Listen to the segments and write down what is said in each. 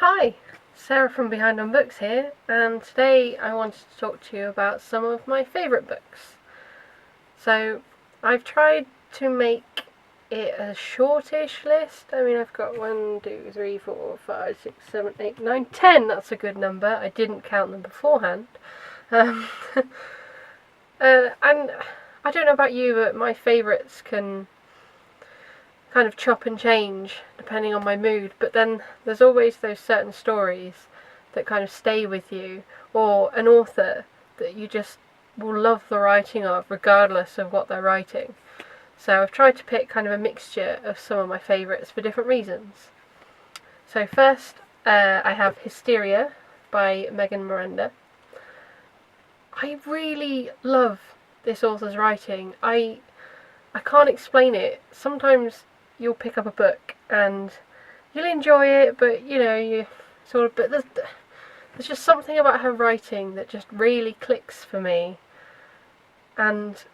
Hi, Sarah from Behind on Books here, and today I wanted to talk to you about some of my favourite books. So, I've tried to make it a shortish list. I mean, I've got 1, 2, 3, 4, 5, 6, 7, 8, 9, 10. That's a good number. I didn't count them beforehand. Um, and I don't know about you, but my favourites can kind of chop and change depending on my mood, but then there's always those certain stories that kind of stay with you, or an author that you just will love the writing of regardless of what they're writing. So I've tried to pick kind of a mixture of some of my favourites for different reasons. So first I have Hysteria by Miranda. I really love this author's writing. I can't explain it. Sometimes you'll pick up a book and you'll enjoy it, but but there's just something about her writing that just really clicks for me, and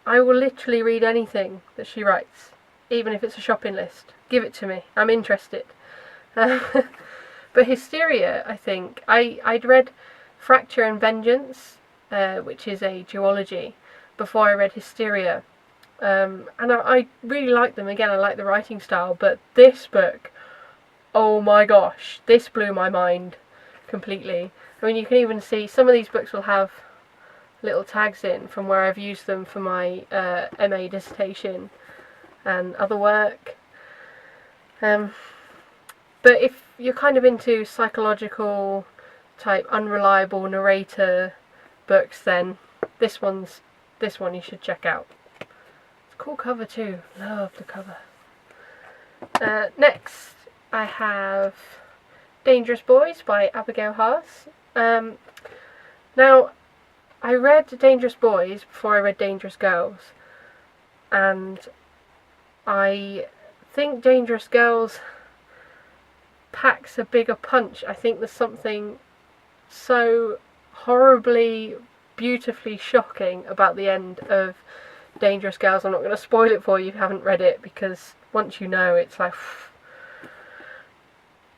I will literally read anything that she writes, even if it's a shopping list. Give it to me, I'm interested. But Hysteria, I think, I'd read Fracture and Vengeance, which is a duology, before I read Hysteria. And I really like them. Again, I like the writing style, but this book, oh my gosh, this blew my mind completely. I mean, you can even see some of these books will have little tags in from where I've used them for my MA dissertation and other work. But if you're kind of into psychological type unreliable narrator books, then this one you should check out. Cool cover too. Love the cover. Next, I have Dangerous Boys by Abigail Haas. Now, I read Dangerous Boys before I read Dangerous Girls, and I think Dangerous Girls packs a bigger punch. I think there's something so horribly, beautifully shocking about the end of Dangerous Girls. I'm not going to spoil it for you if you haven't read it, because once you know, it's like...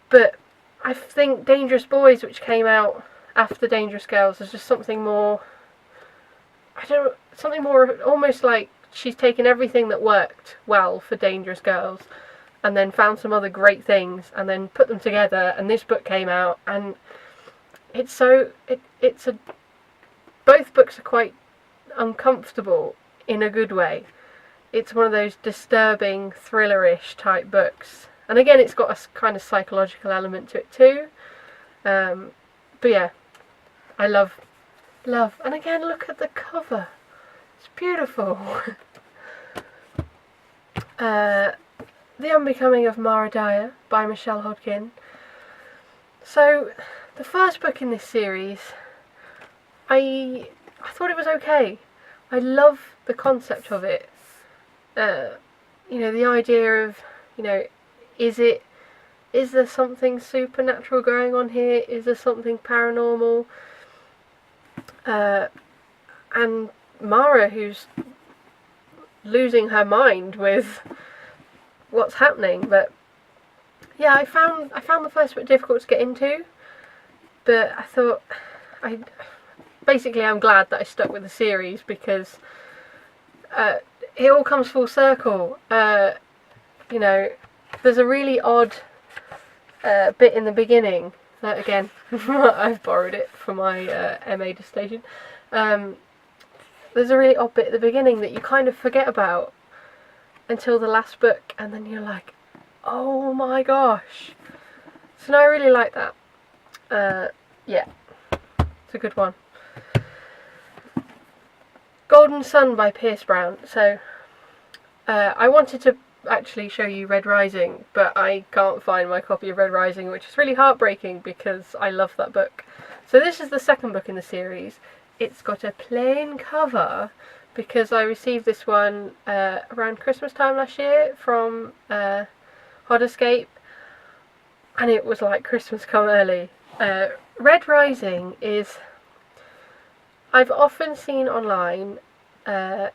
But I think Dangerous Boys, which came out after Dangerous Girls, is just something more... something more almost like she's taken everything that worked well for Dangerous Girls and then found some other great things and then put them together, and this book came out, and both books are quite uncomfortable in a good way. It's one of those disturbing, thriller-ish type books. And again, it's got a kind of psychological element to it too. But yeah, I love. And again, look at the cover. It's beautiful. The Unbecoming of Dyer by Richelle Hodkin. So, the first book in this series, I thought it was okay. I love the concept of it. The idea of, is there something supernatural going on here? Is there something paranormal? And Mara, who's losing her mind with what's happening. But yeah, I found the first bit difficult to get into, but I thought basically, I'm glad that I stuck with the series, because it all comes full circle. There's a really odd bit in the beginning. Again, I've borrowed it for my MA dissertation. There's a really odd bit at the beginning that you kind of forget about until the last book, and then you're like, oh my gosh. So no, I really like that. Yeah, it's a good one. Golden Sun by Pierce Brown. So, I wanted to actually show you Red Rising, but I can't find my copy of Red Rising, which is really heartbreaking because I love that book. So this is the second book in the series. It's got a plain cover because I received this one around Christmas time last year from Hod Escape, and it was like Christmas come early. Red Rising is... I've often seen online Red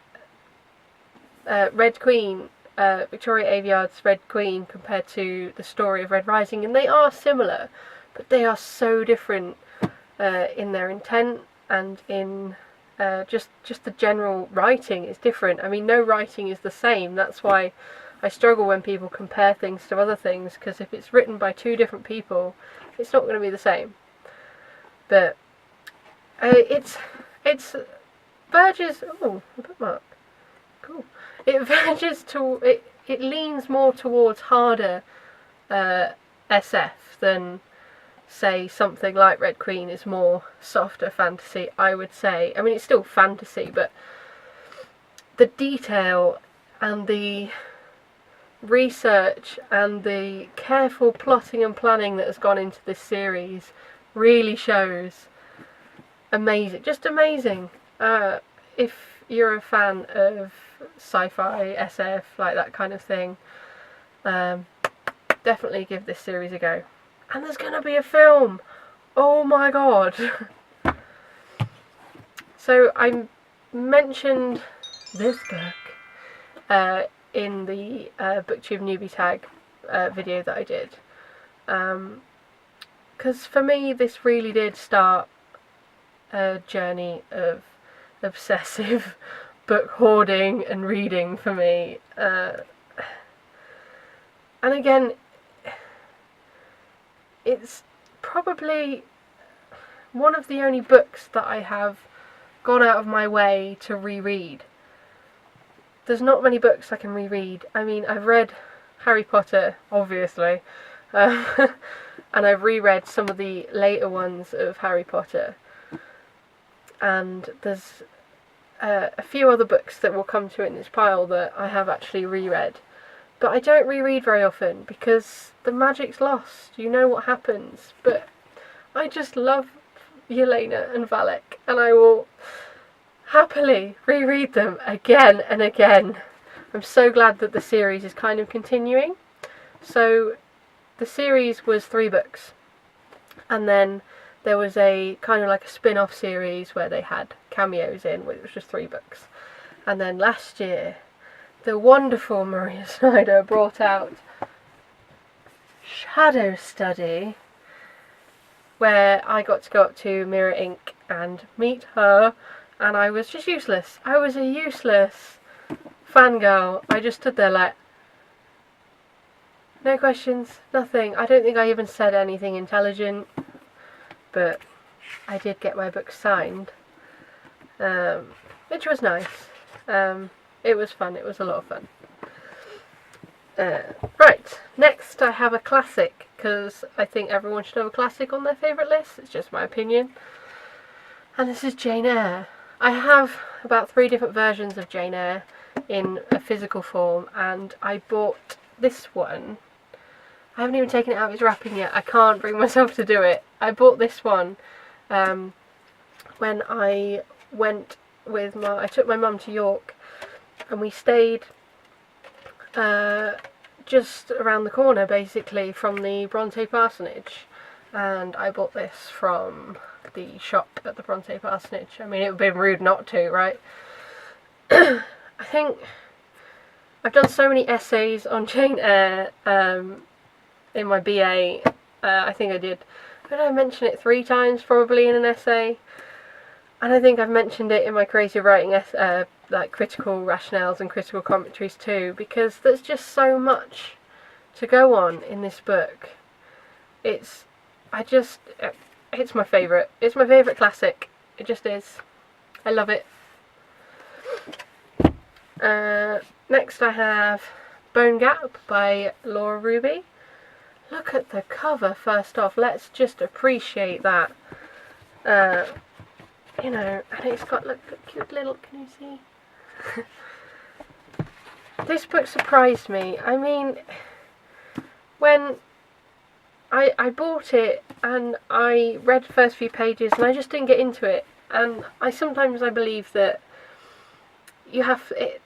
Queen Victoria Aveyard's Red Queen compared to the story of Red Rising, and they are similar, but they are so different in their intent and in just the general writing is different. I mean, no writing is the same. That's why I struggle when people compare things to other things, because if it's written by two different people, it's not going to be the same. But it's verges. Oh, a bookmark. Cool. It verges to it leans more towards harder SF than, say, something like Red Queen is more softer fantasy, I would say. I mean, it's still fantasy, but the detail and the research and the careful plotting and planning that has gone into this series really shows. Amazing, just amazing. If you're a fan of sci-fi, SF, like that kind of thing, definitely give this series a go. And there's going to be a film! Oh my god! So I mentioned this book in the BookTube newbie tag video that I did. Because for me this really did start a journey of obsessive book hoarding and reading for me. And again, it's probably one of the only books that I have gone out of my way to reread. There's not many books I can reread. I mean, I've read Harry Potter, obviously, and I've reread some of the later ones of Harry Potter. And there's a few other books that will come to in this pile that I have actually reread. But I don't reread very often because the magic's lost. You know what happens. But I just love Yelena and Valak, and I will happily reread them again and again. I'm so glad that the series is kind of continuing. So the series was 3 books, and then there was a kind of like a spin-off series where they had cameos in, which was just 3 books. And then last year, the wonderful Marina Snyder brought out Shadow Study, where I got to go up to Mirror Inc. and meet her, and I was just useless. I was a useless fangirl. I just stood there like, no questions, nothing. I don't think I even said anything intelligent, but I did get my book signed, which was nice. It was fun, it was a lot of fun. Right, next I have a classic, because I think everyone should have a classic on their favourite list. It's just my opinion. And this is Jane Eyre. I have about 3 different versions of Jane Eyre in a physical form, and I bought this one. I haven't even taken it out of its wrapping yet. I can't bring myself to do it. I bought this one when I went with I took my mum to York, and we stayed just around the corner basically from the Bronte parsonage, and I bought this from the shop at the Bronte parsonage. I mean, it would have been rude not to, right? I think I've done so many essays on Jane Eyre in my BA. I think I did. Did I mention it 3 times probably in an essay? And I think I've mentioned it in my creative writing like critical rationales and critical commentaries too, because there's just so much to go on in this book. It's my favourite. It's my favourite classic. It just is. I love it. Next I have Bone Gap by Laura Ruby. Look at the cover first off. Let's just appreciate that. You know, and it's got, look, cute little, can you see? This book surprised me. I mean, when I bought it and I read the first few pages and I just didn't get into it. And sometimes I believe that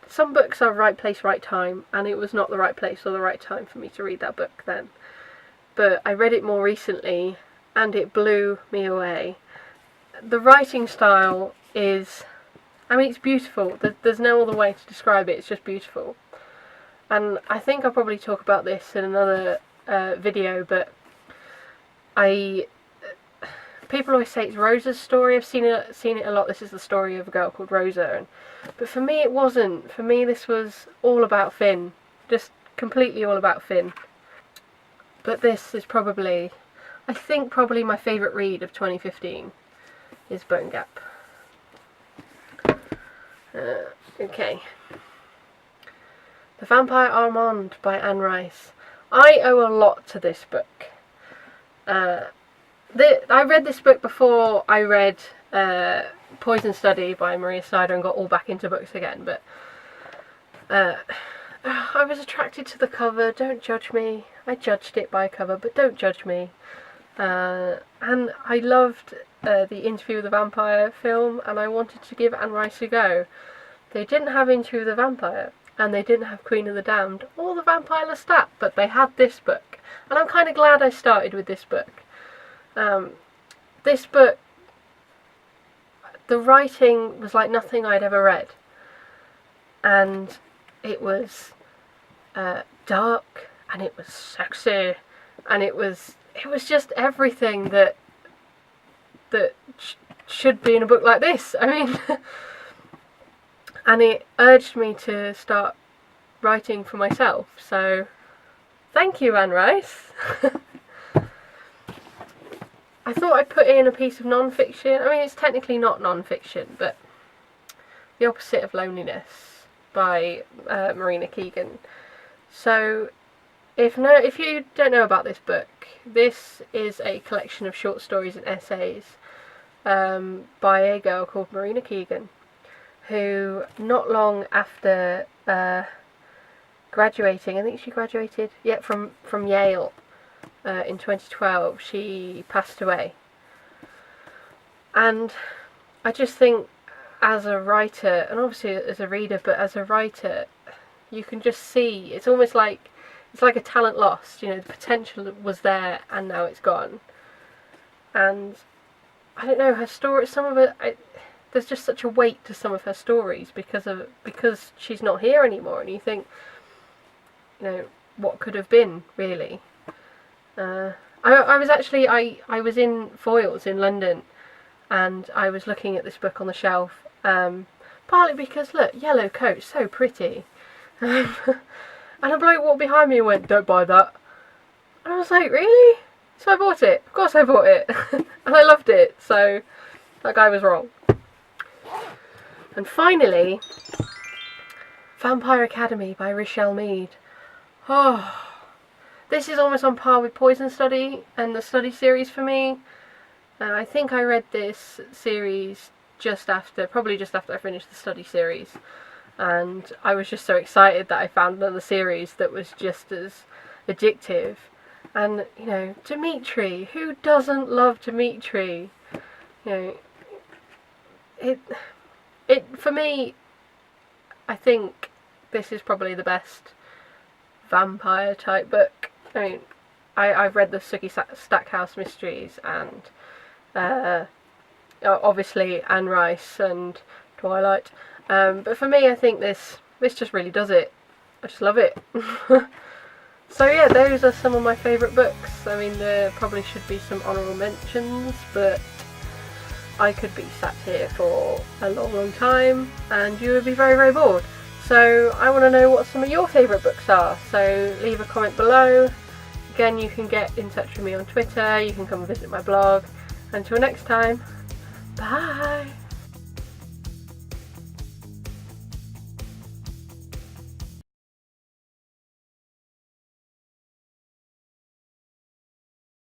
some books are right place, right time, and it was not the right place or the right time for me to read that book then. But I read it more recently and it blew me away. The writing style is, I mean, it's beautiful. There's no other way to describe it. It's just beautiful. and I think I'll probably talk about this in another video, but people always say it's Rosa's story. I've seen it a lot. This is the story of a girl called Rosa, but for me it wasn't. For me this was all about Finn, just completely all about Finn. But this is probably, I think probably my favourite read of 2015 is Bone Gap. Okay. The Vampire Armand by Anne Rice. I owe a lot to this book. I read this book before I read Poison Study by Maria Snyder and got all back into books again, but I was attracted to the cover. Don't judge me. I judged it by cover, but don't judge me. And I loved the Interview with the Vampire film, and I wanted to give Anne Rice a go. They didn't have Interview with the Vampire, and they didn't have Queen of the Damned or the Vampire Lestat, but they had this book, and I'm kind of glad I started with this book. This book, the writing was like nothing I'd ever read, and it was dark, and it was sexy, and it was just everything that should be in a book like this. I mean, and it urged me to start writing for myself. So, thank you, Anne Rice. I thought I'd put in a piece of non-fiction. I mean, it's technically not non-fiction, but The Opposite of Loneliness by Marina Keegan. So, if you don't know about this book, this is a collection of short stories and essays by a girl called Marina Keegan, who not long after graduating, I think she graduated, from Yale in 2012, she passed away. And I just think, as a writer, and obviously as a reader, but as a writer, you can just see, it's almost like, it's like a talent lost. You know, the potential was there and now it's gone. And I don't know, her story, some of it, there's just such a weight to some of her stories because she's not here anymore, and you think, you know, what could have been, really. I was in Foyles in London, and I was looking at this book on the shelf, partly because, look, yellow coat, so pretty. And a bloke walked behind me and went, "Don't buy that." And I was like, really? So I bought it. Of course I bought it. And I loved it, so that guy was wrong. And finally, Vampire Academy by Richelle Mead. Oh, this is almost on par with Poison Study and the Study series for me. I think I read this series probably just after I finished the Study series. And I was just so excited that I found another series that was just as addictive. And, you know, Dimitri, who doesn't love Dimitri? You know, for me, I think this is probably the best vampire type book. I mean, I've read the Sookie Stackhouse mysteries and obviously Anne Rice and Twilight. But for me, I think this just really does it. I just love it. So yeah, those are some of my favourite books. I mean, there probably should be some honourable mentions, but I could be sat here for a long, long time, and you would be very, very bored. So I want to know what some of your favourite books are. So leave a comment below. Again, you can get in touch with me on Twitter. You can come visit my blog. Until next time, bye!